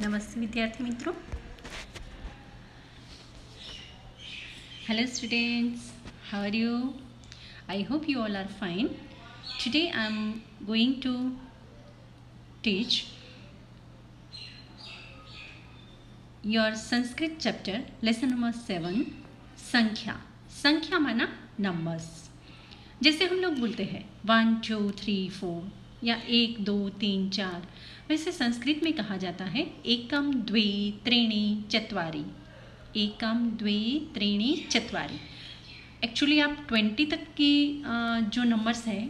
नमस्ते विद्यार्थी मित्रों। Hello students, how are you? I hope you all are fine. Today I am going to teach your Sanskrit chapter lesson number 7 संख्या। संख्या माना numbers. जैसे हम लोग बोलते हैं 1 2 3 4 या 1 2 3 4, वैसे संस्कृत में कहा जाता है एकम द्वे त्रीणि चत्वारि। एकम द्वे त्रीणि चत्वारि। एक्चुअली आप 20 तक की जो नंबर्स हैं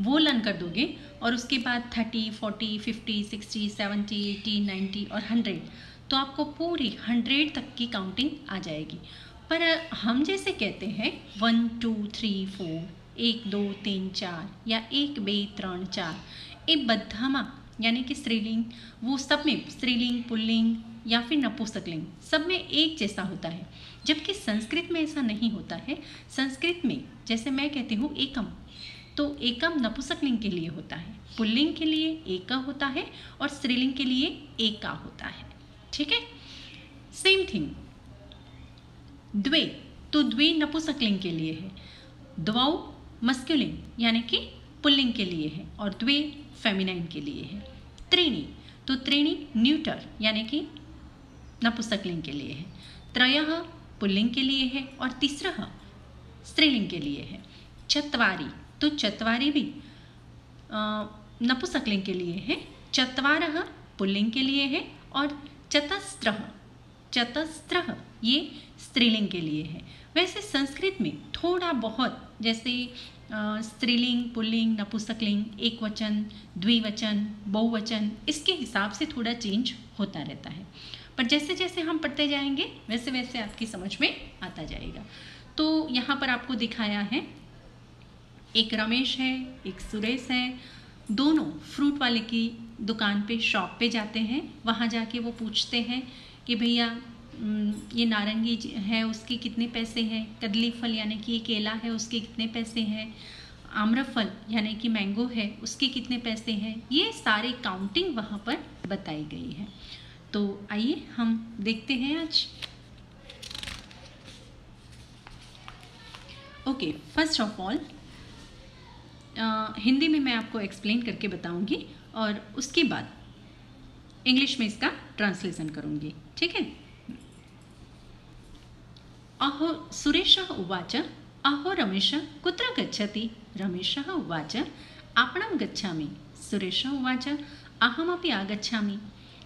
वो लर्न कर दोगे और उसके बाद 30 40 50 60 70 80 90 और 100, तो आपको पूरी 100 तक की काउंटिंग आ जाएगी। पर हम जैसे कहते हैं 1 2 3 4 1 2 3 4 या 1 2 3 4, ये बद्धामा यानी कि स्त्रीलिंग, वो सब में स्त्रीलिंग पुल्लिंग या फिर नपुंसकलिंग सब में एक जैसा होता है, जबकि संस्कृत में ऐसा नहीं होता है। संस्कृत में जैसे मैं कहती हूँ एकम, तो एकम नपुंसकलिंग के लिए होता है, पुल्लिंग के लिए एका होता है और स्त्रीलिंग के लिए एका होता है। ठीक है, सेम थिंग। द्वे, तो द्वे नपुंसकलिंग के लिए है, द्वौ मस्कुलिन यानी कि पुल्लिंग के लिए है और द्वे फेमिनाइन के लिए है। त्रीणि, तो त्रीणि न्यूटर यानी कि नपुंसकलिंग के लिए है। त्रयः पुल्लिंग के लिए है और तीसरा स्त्रीलिंग के लिए है। चत्वारि, तो चत्वारि भी नपुंसकलिंग के लिए है। चत्वारः पुल्लिंग के लिए है और चतस्रः, चतस्रः ये स्त्रीलिंग के लिए है। वैसे संस्कृत में थोड़ा बहुत जैसे स्त्रीलिंग पुल्लिंग नपुंसकलिंग एक वचन द्विवचन बहुवचन इसके हिसाब से थोड़ा चेंज होता रहता है, पर जैसे जैसे हम पढ़ते जाएंगे वैसे वैसे आपकी समझ में आता जाएगा। तो यहाँ पर आपको दिखाया है एक रमेश है एक सुरेश है, दोनों फ्रूट वाले की दुकान पे शॉप पे जाते हैं। वहाँ जाके वो पूछते हैं कि भैया ये नारंगी है उसके कितने पैसे हैं, कदली फल यानी कि ये केला है उसके कितने पैसे हैं, आम्रफल यानी कि मैंगो है उसके कितने पैसे हैं, ये सारे काउंटिंग वहाँ पर बताई गई है। तो आइए हम देखते हैं आज। Okay, first of all Hindi में मैं आपको एक्सप्लेन करके बताऊंगी और उसके बाद इंग्लिश में इसका ट्रांसलेशन करूंगी। ठीक है। अहो सुरेशः उवाच अहो रमेश कुत्र गच्छति। रमेशः उवाच आपणं गच्छामि। सुरेशः उवाच अहमपि आगच्छामि।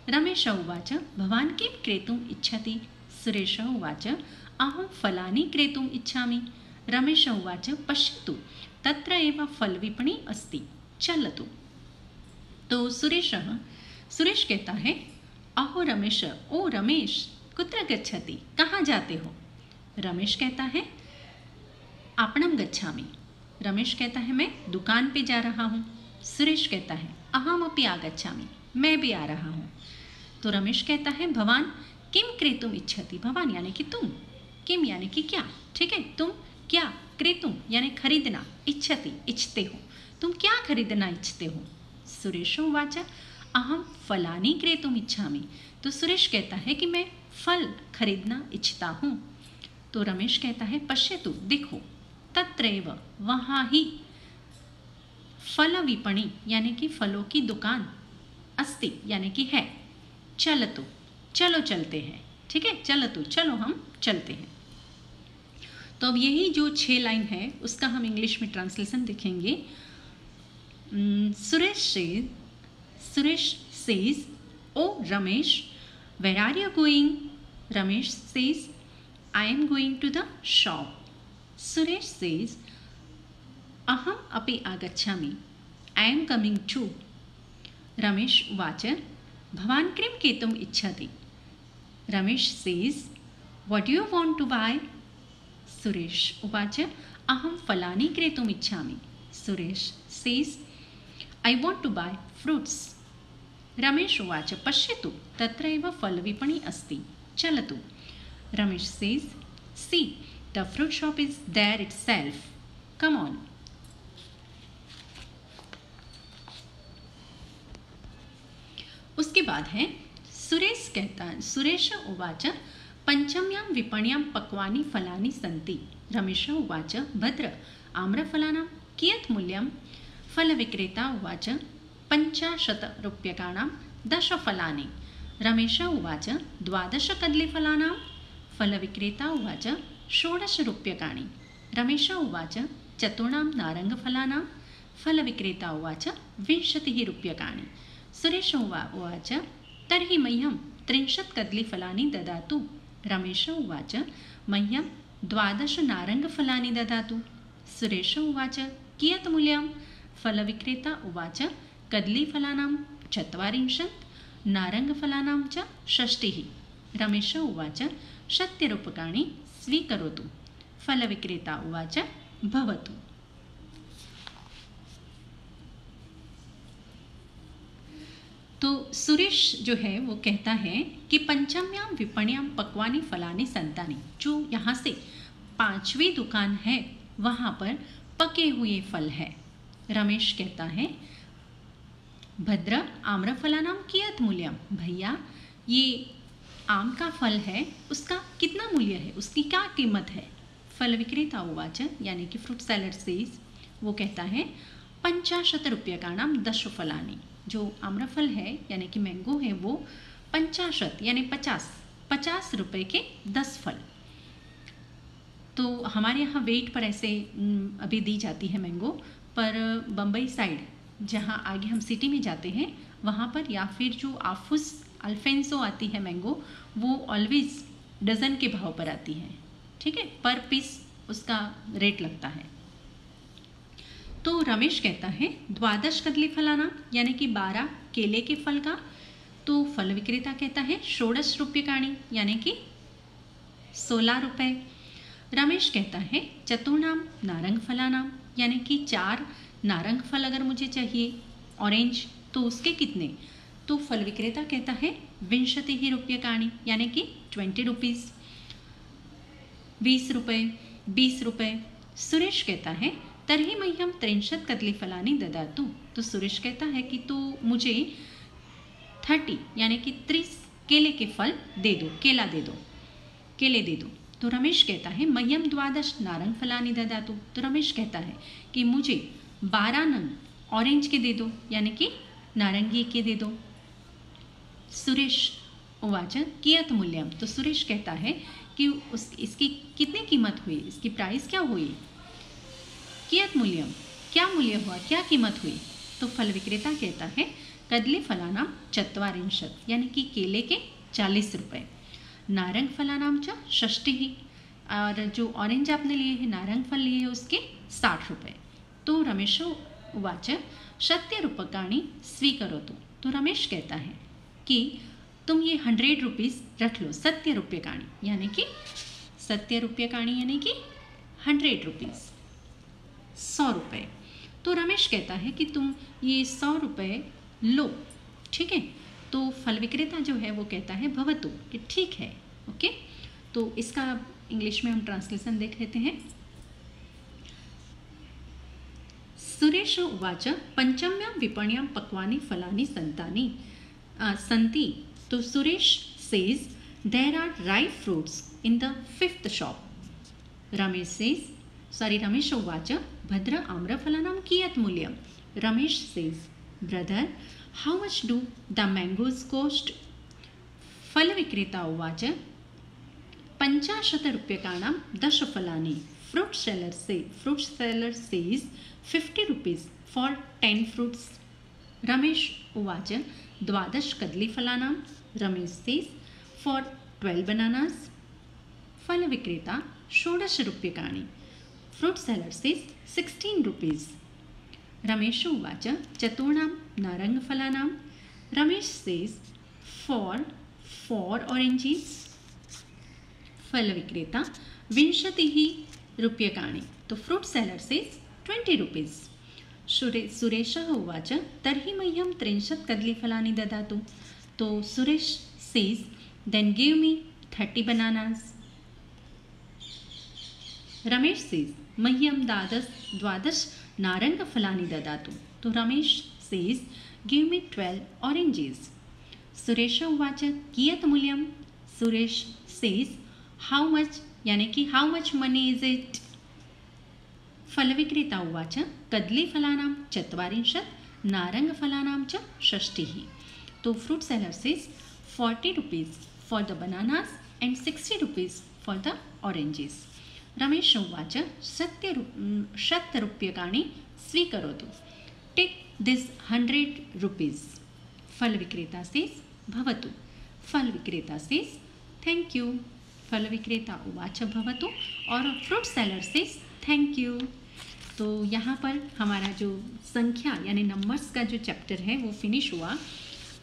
रमेशः उवाच भवान् किं क्रेतुम् इच्छति। सुरेशः उवाच अहं फलानि क्रेतुम् इच्छामि। रमेशः उवाच पश्यतु तत्र एव फलविपणी अस्ति, चलतु। तो सुरेश कहता है अहो रमेश, ओ रमेश कुत्र गच्छति, कहाँ जाते हो। रमेश कहता है आपणं गच्छामि। रमेश कहता है मैं दुकान पे जा रहा हूँ। सुरेश कहता है अहमपि आगच्छामि, मैं भी आ रहा हूँ। तो रमेश कहता है भवान किम क्रेतुम इच्छति। भवान यानी कि तुम, किम यानी कि क्या। ठीक है, तुम क्या, क्रेतुम यानी खरीदना, इच्छति इच्छते हो, तुम क्या खरीदना इच्छते हो। सुरेश उवाच अहम फलानि क्रेतुम इच्छामि। तो सुरेश कहता है कि मैं फल खरीदना इच्छता हूँ। तो रमेश कहता है पश्यतु देखो, तत्रैव वहाँ ही, फल विपणी यानी कि फलों की दुकान, अस्ति यानी कि है, चलतु चलो चलते हैं। ठीक है, चलतु चलो हम चलते हैं। तो अब यही जो 6 लाइन है उसका हम इंग्लिश में ट्रांसलेशन देखेंगे। Suresh says o Ramesh where are you going. Ramesh says I am going to the shop. Suresh says, Aham api agacchami. I am coming too. Ramesh uvacha, Bhavan krim ketum ichchati. Ramesh says, what do you want to buy? Suresh uvacha, Aham falani kretum ichchami. Suresh says, I want to buy fruits. Ramesh uvacha, Pashyatu tatra eva falvipani asti. Chalatu. Ramesh says, see, the fruit shop is there itself. Come on. उसके बाद है सुरेश कहता है, सुरेश उवाच पंचम्यां विपण्यां पक्वानि फलानि सन्ति। रमेश उवाच भद्र आम्रफलानां कियत् मूल्यं? फलविक्रेता उवाच 50 रूप्यकाणां 10 फलानि। रमेश उवाच 12 कदलीफलानां? फलविक्रेता उवाच 16 रूप्यकाणि। रमेश उवाच 4 नारङ्गफलानां? फलविक्रेता उवाच 20 रूप्यकाणि। सुरेश उवाच तर्हि मह्यं 30 कदलीफलानि ददातु। रमेश उवाच मह्यं 12 नारङ्गफलानि ददातु। सुरेश उवाच कियत् मूल्यं? फलविक्रेता उवाच कदलीफलानां 40, नारङ्गफलानां च 60। रमेश उवाच 60 रूप्यकाणि स्वीकरोतु। फलविक्रेता उवाच भवतु। तो सुरेश जो है वो कहता है कि पंचम्यां विपण्यां पक्वानि फलानि संतानि, जो यहाँ से 5वीं दुकान है वहाँ पर पके हुए फल है। रमेश कहता है भद्र आम्रफलानां कियत् मूल्यं? भैया ये आम का फल है, उसका कितना मूल्य है, उसकी क्या कीमत है? फल विक्रेता उवाच, यानी कि फ्रूट सेलर सेज, वो कहता है 50 रूप्यकाणां 10 फलानि। जो आम्रफल है यानी कि मैंगो है वो 50 यानी 50 रुपए के 10 फल। तो हमारे यहाँ वेट पर ऐसे अभी दी जाती है मैंगो, पर बम्बई साइड जहाँ आगे हम सिटी में जाते हैं वहाँ पर, या फिर जो आफूस अल्फेंसो आती है मैंगो, वो ऑलवेज डज़न के भाव पर आती है। ठीक है, पर पीस उसका रेट लगता है। तो रमेश कहता है 12 कदलीफलाना, यानी कि 12 केले के फल का। तो फल विक्रेता कहता है 16 रूप्यकाणि, यानी कि 16 रुपये। रमेश कहता है चतुर्णाम नारंग फलानाम, यानी कि 4 नारंग फल अगर मुझे चाहिए ऑरेंज, तो उसके कितने? तो फल विक्रेता कहता है 20 रूप्यकाणि, यानी कि 20 रुपीज़, 20 रुपये, 20 रुपये। सुरेश कहता है तर्हि मह्यं 30 कदलीफलानि ददातु। तो सुरेश कहता है कि तो मुझे 30 यानी कि 30 केले के फल दे दो, केला दे दो, केले दे दो। तो रमेश कहता है मह्यं 12 नारंग फलानि ददातु। तो रमेश कहता है कि मुझे 12 नंग ऑरेंज के दे दो, यानी कि नारंगी के दे दो। सुरेश उवाच कियत् मूल्यम। तो सुरेश कहता है कि इसकी कितनी कीमत हुई, इसकी प्राइस क्या हुई? कियत् मूल्यम, क्या मूल्य हुआ, क्या कीमत हुई? तो फल विक्रेता कहता है कदली फलानाम 40, यानी कि केले के 40 रुपये, नारंग फलानाम च 60, और जो ऑरेंज आपने लिए है, नारंग फल लिए है, उसके 60 रुपये। तो रमेश उवाच 70 रूप्यकाणि स्वीकरोतु। तो रमेश कहता है कि तुम ये 100 रुपीज़ रख लो, 70 रूप्यकाणि, यानी कि 70 रूप्यकाणि यानी कि 100 रुपीज़, 100 रुपये। तो रमेश कहता है कि तुम ये 100 रुपये लो, ठीक है। तो फल विक्रेता जो है वो कहता है भवतु, कि ठीक है, ओके। तो इसका इंग्लिश में हम ट्रांसलेशन देख लेते हैं। सुरेश उवाच पंचम्यां विपण्यां पक्वानि फलानि सन्ति। तो Suresh says there are ripe fruits in the 5th shop. Ramesh उवाच भद्र आम्रफलानां कियत् मूल्यं? Ramesh says brother how much do the mangoes cost? फल विक्रेता उवाच 50 रूप्यकाणां 10 फलानि। Fruit seller says 50 rupees for 10 fruits. Ramesh उवाच 12 कदलीफलानां। Ramesh says for 12 bananas. फल विक्रेता 16 रूप्यकाणि। Fruit seller says 16 rupees. Ramesh उवाच चतुर्णां नारंगफलानां। Ramesh says for 4 oranges. फल विक्रेता 20 रूप्यकाणि। तो फ्रूट सेलर सेज 20 रुपीज़। सुरेशः उवाच तर्हि मह्यं 30 कदलीफलानि ददातु। तो Suresh says then give me 30 bananas. Ramesh says मह्यं 12 नारंगफलानि ददातु। तो Ramesh says give me 12 oranges. Suresh उवाच कियत् मूल्यं? सुरेश सेज हाउ मच, यानी कि how much money is it? फलविक्रेता उवाच कदलीफलानां 40, नारंगफलानां च 60। तो fruit seller says 40 rupees for the bananas and 60 rupees for the oranges. Ramesh उवाच 70 रूप्यकाणि स्वीकरोतु, टेक दिस 100 rupees। फल विक्रेता सेज भवतु। फल विक्रेता सेज थैंक यू। फल विक्रेता उवाच भवतु और fruit seller says thank you. तो यहाँ पर हमारा जो संख्या यानी नंबर्स का जो चैप्टर है वो फिनिश हुआ।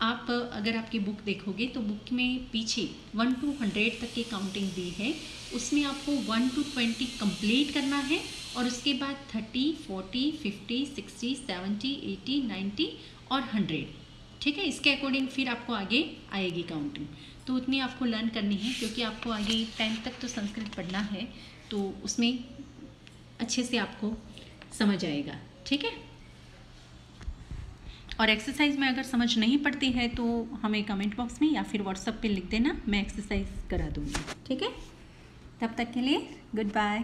आप अगर आपकी बुक देखोगे तो बुक में पीछे 1 to 100 तक की काउंटिंग दी है, उसमें आपको 1 to 20 कंप्लीट करना है और उसके बाद 30, 40, 50, 60, 70, 80, 90 और 100। ठीक है, इसके अकॉर्डिंग फिर आपको आगे आएगी काउंटिंग। तो उतनी आपको लर्न करनी है क्योंकि आपको आगे 10th तक तो संस्कृत पढ़ना है, तो उसमें अच्छे से आपको समझ आएगा। ठीक है, और एक्सरसाइज में अगर समझ नहीं पड़ती है तो हमें कमेंट बॉक्स में या फिर व्हाट्सएप पे लिख देना, मैं एक्सरसाइज करा दूँगी। ठीक है, तब तक के लिए गुड बाय।